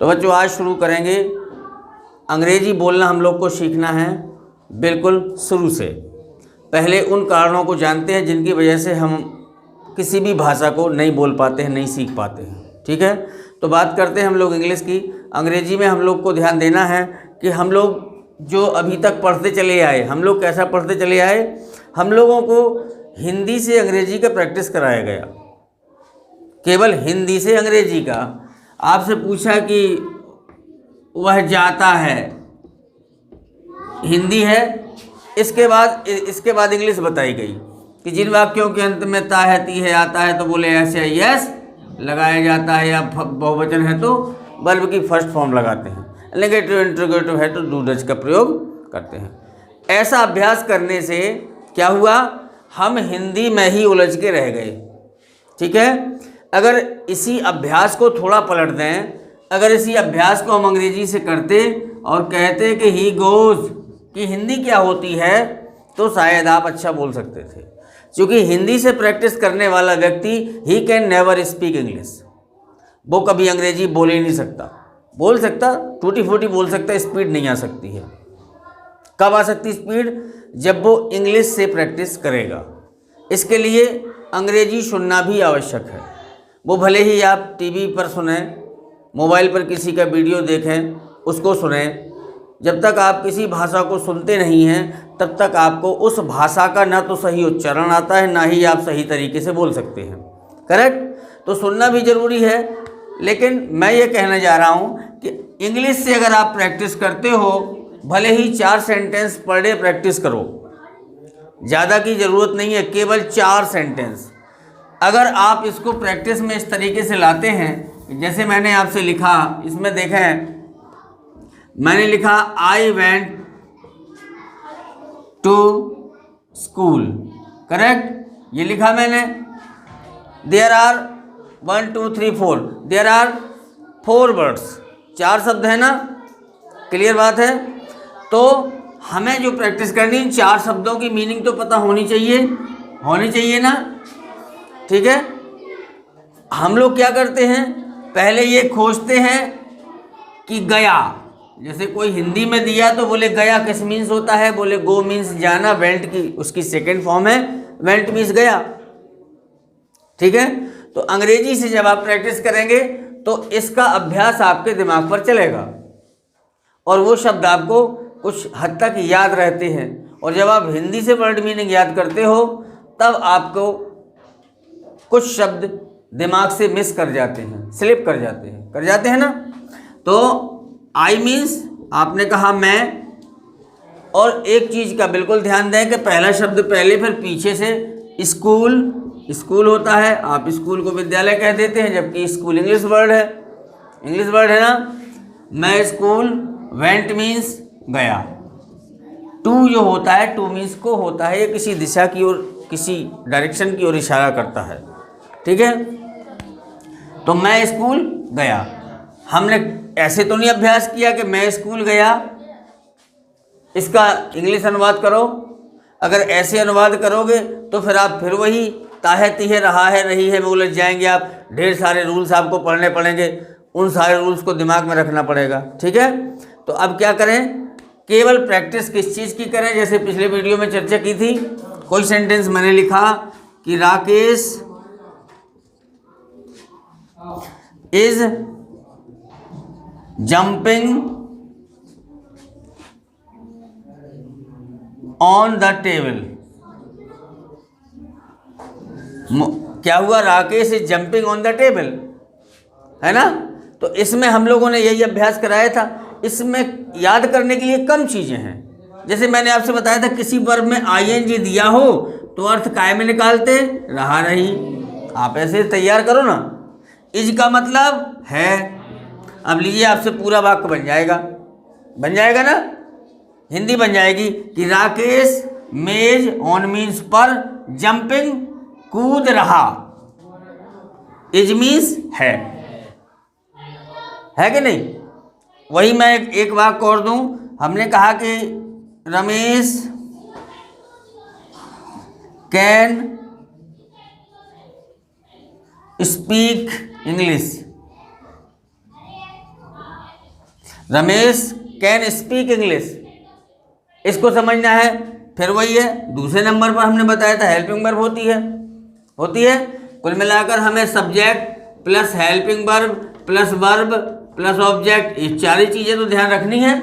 तो बच्चों आज शुरू करेंगे। अंग्रेजी बोलना हम लोग को सीखना है बिल्कुल शुरू से। पहले उन कारणों को जानते हैं जिनकी वजह से हम किसी भी भाषा को नहीं बोल पाते हैं, नहीं सीख पाते हैं। ठीक है, तो बात करते हैं हम लोग इंग्लिश की। अंग्रेजी में हम लोग को ध्यान देना है कि हम लोग जो अभी तक पढ़ते चले आए, हम लोग कैसा पढ़ते चले आए। हम लोगों को हिंदी से अंग्रेजी का प्रैक्टिस कराया गया, केवल हिंदी से अंग्रेजी का। आपसे पूछा कि वह जाता है, हिंदी है। इसके बाद इंग्लिश बताई गई कि जिन वाक्यों के अंत में ता है, ती है, आता है तो बोले ऐसे यस लगाया जाता है, या बहुवचन है तो वर्ब की फर्स्ट फॉर्म लगाते हैं। नेगेटिव इंट्रोगेटिव है तो डू डज का प्रयोग करते हैं। ऐसा अभ्यास करने से क्या हुआ, हम हिंदी में ही उलझ के रह गए। ठीक है, अगर इसी अभ्यास को थोड़ा पलट दें, अगर इसी अभ्यास को हम अंग्रेजी से करते और कहते कि ही गोज कि हिंदी क्या होती है, तो शायद आप अच्छा बोल सकते थे। क्योंकि हिंदी से प्रैक्टिस करने वाला व्यक्ति he can never speak English. वो कभी अंग्रेजी बोल ही नहीं सकता। बोल सकता, टूटी फूटी बोल सकता, स्पीड नहीं आ सकती है। कब आ सकती स्पीड, जब वो इंग्लिश से प्रैक्टिस करेगा। इसके लिए अंग्रेजी सुनना भी आवश्यक है। वो भले ही आप टीवी पर सुने, मोबाइल पर किसी का वीडियो देखें, उसको सुने। जब तक आप किसी भाषा को सुनते नहीं हैं तब तक आपको उस भाषा का ना तो सही उच्चारण आता है, ना ही आप सही तरीके से बोल सकते हैं। करेक्ट, तो सुनना भी ज़रूरी है। लेकिन मैं ये कहना जा रहा हूँ कि इंग्लिश से अगर आप प्रैक्टिस करते हो, भले ही 4 सेंटेंस पर डे प्रैक्टिस करो, ज़्यादा की ज़रूरत नहीं है, केवल 4 सेंटेंस। अगर आप इसको प्रैक्टिस में इस तरीके से लाते हैं, जैसे मैंने आपसे लिखा, इसमें देखें मैंने लिखा I went to school, correct, ये लिखा मैंने। There are 1 2 3 4, there are 4 words, 4 शब्द है ना, क्लियर बात है। तो हमें जो प्रैक्टिस करनी, इन 4 शब्दों की मीनिंग तो पता होनी चाहिए ना। ठीक है, हम लोग क्या करते हैं, पहले ये खोजते हैं कि गया, जैसे कोई हिंदी में दिया तो बोले गया किस मीन्स होता है, बोले गो मीन्स जाना, वेंट की उसकी सेकंड फॉर्म है, वेंट मीन्स गया। ठीक है, तो अंग्रेजी से जब आप प्रैक्टिस करेंगे तो इसका अभ्यास आपके दिमाग पर चलेगा और वो शब्द आपको कुछ हद तक याद रहते हैं। और जब आप हिंदी से वर्ड मीनिंग याद करते हो तब आपको कुछ शब्द दिमाग से मिस कर जाते हैं, स्लिप कर जाते हैं ना। तो आई मीन्स आपने कहा मैं, और एक चीज़ का बिल्कुल ध्यान दें कि पहला शब्द पहले फिर पीछे से स्कूल होता है। आप स्कूल को विद्यालय कह देते हैं, जबकि स्कूल इंग्लिश वर्ड है ना। मैं स्कूल, वेंट मीन्स गया। टू जो होता है, टू मीन्स को होता है, ये किसी दिशा की ओर, किसी डायरेक्शन की ओर इशारा करता है। ठीक है, तो मैं स्कूल गया। हमने ऐसे तो नहीं अभ्यास किया कि मैं स्कूल गया, इसका इंग्लिश अनुवाद करो। अगर ऐसे अनुवाद करोगे तो फिर आप फिर वही ताहे तीहे, रहा है, रही है में उलझ जाएंगे आप। ढेर सारे रूल्स आपको पढ़ने पड़ेंगे, उन सारे रूल्स को दिमाग में रखना पड़ेगा। ठीक है, तो अब क्या करें, केवल प्रैक्टिस किस चीज़ की करें, जैसे पिछले वीडियो में चर्चा की थी। कोई सेंटेंस मैंने लिखा कि Rakesh is jumping on the table. क्या हुआ, Rakesh is jumping on the table, है ना। तो इसमें हम लोगों ने यही अभ्यास कराया था। इसमें याद करने के लिए कम चीज़ें हैं। जैसे मैंने आपसे बताया था, किसी वर्ब में आईएनजी दिया हो तो अर्थ काय में निकालते, रहा रही। आप ऐसे तैयार करो ना, इज का मतलब है। अब लीजिए, आपसे पूरा वाक्य बन जाएगा ना, हिंदी बन जाएगी कि राकेश मेज ऑन मीन्स पर, जंपिंग कूद रहा, इज मीन्स है कि नहीं। वही मैं एक वाक्य और दूं। हमने कहा कि Ramesh can speak English, Ramesh can speak English, इसको समझना है। फिर वही है, दूसरे नंबर पर हमने बताया था हेल्पिंग वर्ब होती है। कुल मिलाकर हमें subject plus helping verb plus verb plus object, ये चार चीज़ें तो ध्यान रखनी है।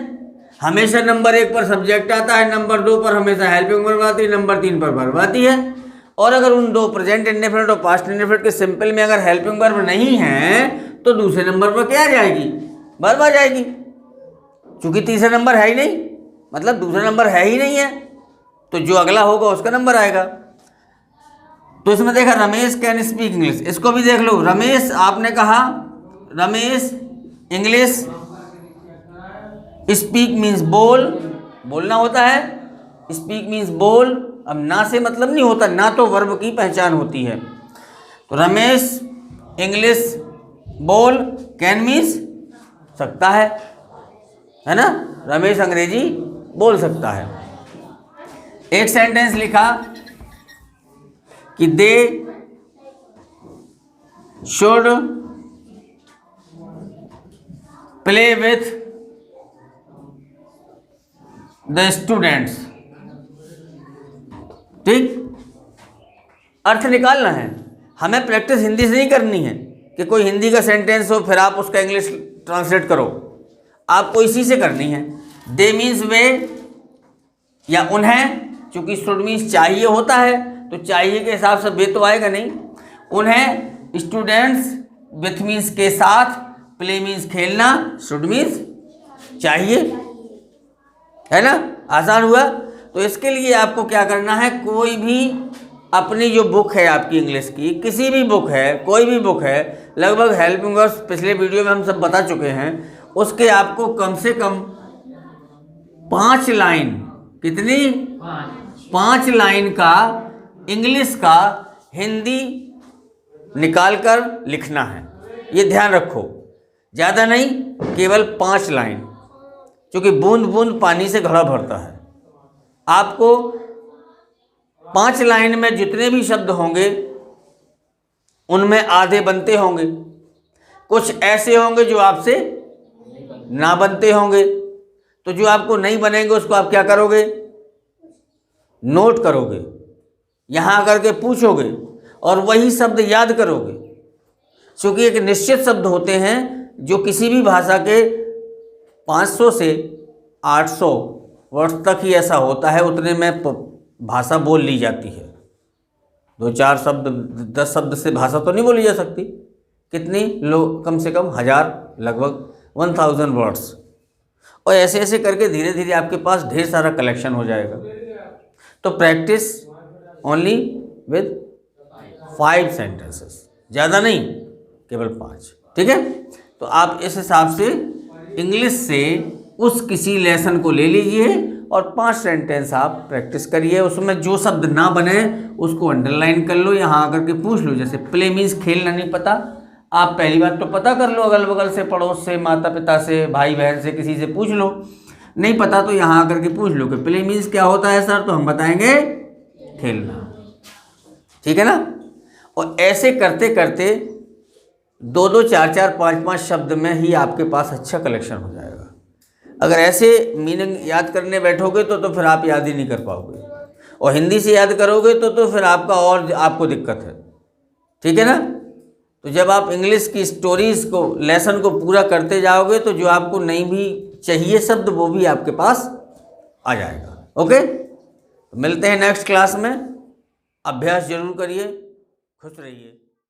हमेशा नंबर 1 पर सब्जेक्ट आता है, नंबर 2 पर हमेशा हेल्पिंग वर्ब आती है, नंबर 3 पर वर्ब आती है। और अगर उन दो प्रेजेंट इंडेफिनिट और पास्ट इंडेफिनिट के सिंपल में अगर हेल्पिंग वर्ब नहीं है तो दूसरे नंबर पर क्या आ जाएगी, वर्ब आ जाएगी। चूंकि तीसरा नंबर है ही नहीं, मतलब दूसरा नंबर है ही नहीं है, तो जो अगला होगा उसका नंबर आएगा। तो इसमें देखा रमेश कैन स्पीक इंग्लिश, इसको भी देख लो। रमेश, आपने कहा रमेश इंग्लिश, स्पीक मीन्स बोलना होता है, स्पीक मीन्स बोल। अब ना से मतलब नहीं होता, ना तो वर्ब की पहचान होती है। तो रमेश इंग्लिश बोल, कैन मीन्स सकता है ना, रमेश अंग्रेजी बोल सकता है। एक सेंटेंस लिखा कि they should play with the students, ठीक। अर्थ निकालना है हमें, प्रैक्टिस हिंदी से नहीं करनी है कि कोई हिंदी का सेंटेंस हो फिर आप उसका इंग्लिश ट्रांसलेट करो, आपको इसी से करनी है। दे मीन्स वे या उन्हें, चूंकि शुड मीन्स चाहिए होता है तो चाहिए के हिसाब से वे तो आएगा नहीं। उन्हें स्टूडेंट्स विथ मीन्स के साथ, प्ले मीन्स खेलना, शुड मीन्स चाहिए, है ना, आसान हुआ। तो इसके लिए आपको क्या करना है, कोई भी अपनी जो बुक है आपकी इंग्लिश की, किसी भी बुक है, कोई भी बुक है, लगभग हेल्पिंग वर्ब्स पिछले वीडियो में हम सब बता चुके हैं, उसके आपको कम से कम 5 लाइन, कितनी, 5 लाइन का इंग्लिश का हिंदी निकाल कर लिखना है। ये ध्यान रखो, ज़्यादा नहीं, केवल 5 लाइन, क्योंकि बूंद बूंद पानी से घड़ा भरता है। आपको 5 लाइन में जितने भी शब्द होंगे उनमें आधे बनते होंगे, कुछ ऐसे होंगे जो आपसे ना बनते होंगे। तो जो आपको नहीं बनेंगे उसको आप क्या करोगे, नोट करोगे, यहाँ करके पूछोगे और वही शब्द याद करोगे। क्योंकि एक निश्चित शब्द होते हैं जो किसी भी भाषा के 500 से 800 वर्ष तक ही ऐसा होता है, उतने में भाषा बोल ली जाती है। 2-4 शब्द 10 शब्द से भाषा तो नहीं बोली जा सकती, कितनी लोग, कम से कम 1000, लगभग 1000 वर्ड्स। और ऐसे ऐसे करके धीरे धीरे आपके पास ढेर सारा कलेक्शन हो जाएगा। तो प्रैक्टिस ओनली विद 5 सेंटेंसेस, ज़्यादा नहीं, केवल 5, ठीक है। तो आप इस हिसाब से इंग्लिश से उस किसी लेसन को ले लीजिए और 5 सेंटेंस आप प्रैक्टिस करिए। उसमें जो शब्द ना बने उसको अंडरलाइन कर लो, यहाँ आकर के पूछ लो। जैसे प्ले मीन्स खेलना नहीं पता, आप पहली बात तो पता कर लो, अगल बगल से, पड़ोस से, माता पिता से, भाई बहन से, किसी से पूछ लो। नहीं पता तो यहाँ आकर के पूछ लो कि प्ले मीन्स क्या होता है सर, तो हम बताएंगे खेलना, ठीक है ना। और ऐसे करते करते 2-2, 4-4, 5-5 शब्द में ही आपके पास अच्छा कलेक्शन हो जाएगा। अगर ऐसे मीनिंग याद करने बैठोगे तो फिर आप याद ही नहीं कर पाओगे, और हिंदी से याद करोगे तो फिर आपको दिक्कत है, ठीक है ना। तो जब आप इंग्लिश की स्टोरीज़ को, लेसन को पूरा करते जाओगे तो जो आपको नहीं भी चाहिए शब्द वो भी आपके पास आ जाएगा। ओके, तो मिलते हैं नेक्स्ट क्लास में। अभ्यास जरूर करिए, खुश रहिए।